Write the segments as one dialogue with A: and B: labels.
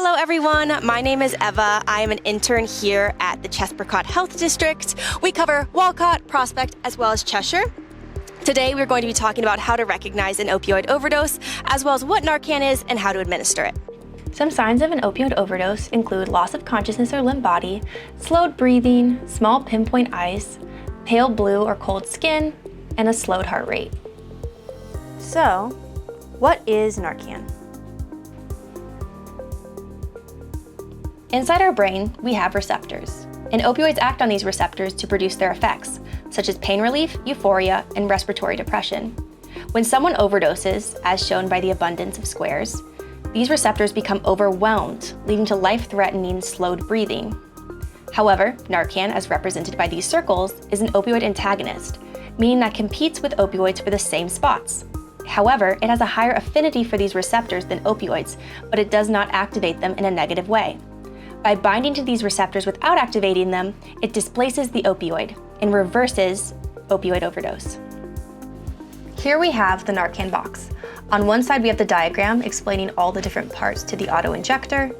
A: Hello everyone, my name is Eva. I am an intern here at the Chesprocott Health District. We cover Wolcott, Prospect, as well as Cheshire. Today we're going to be talking about how to recognize an opioid overdose, as well as what Narcan is and how to administer it.
B: Some signs of an opioid overdose include loss of consciousness or limp body, slowed breathing, small pinpoint ice, pale blue or cold skin, and a slowed heart rate.
A: So, what is Narcan?
B: Inside our brain, we have receptors, and opioids act on these receptors to produce their effects, such as pain relief, euphoria, and respiratory depression. When someone overdoses, as shown by the abundance of squares, these receptors become overwhelmed, leading to life-threatening slowed breathing. However, Narcan, as represented by these circles, is an opioid antagonist, meaning that competes with opioids for the same spots. However, it has a higher affinity for these receptors than opioids, but it does not activate them in a negative way. By binding to these receptors without activating them, it displaces the opioid and reverses opioid overdose. Here we have the Narcan box. On one side we have the diagram explaining all the different parts to the auto-injector.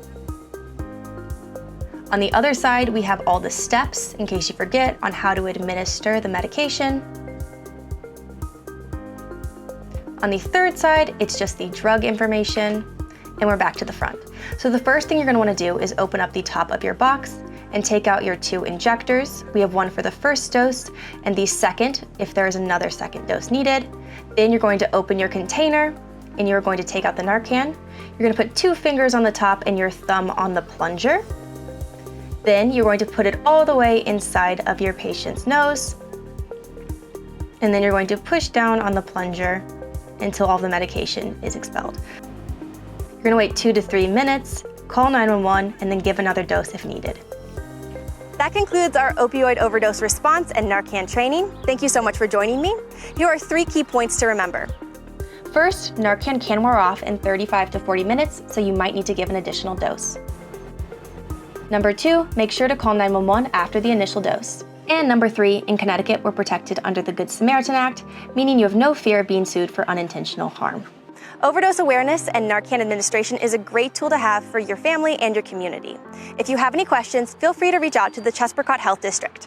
B: On the other side we have all the steps, in case you forget, on how to administer the medication. On the third side, it's just the drug information, and we're back to the front. So the first thing you're gonna wanna do is open up the top of your box and take out your 2 injectors. We have one for the first dose and the second, if there is another second dose needed. Then you're going to open your container and you're going to take out the Narcan. You're gonna put 2 fingers on the top and your thumb on the plunger. Then you're going to put it all the way inside of your patient's nose. And then you're going to push down on the plunger until all the medication is expelled. You're gonna wait 2 to 3 minutes, call 911, and then give another dose if needed.
A: That concludes our opioid overdose response and Narcan training. Thank you so much for joining me. Here are 3 key points to remember.
B: First, Narcan can wear off in 35 to 40 minutes, so you might need to give an additional dose. Number 2, make sure to call 911 after the initial dose. And number 3, in Connecticut, we're protected under the Good Samaritan Act, meaning you have no fear of being sued for unintentional harm.
A: Overdose awareness and Narcan administration is a great tool to have for your family and your community. If you have any questions, feel free to reach out to the Chesprocott Health District.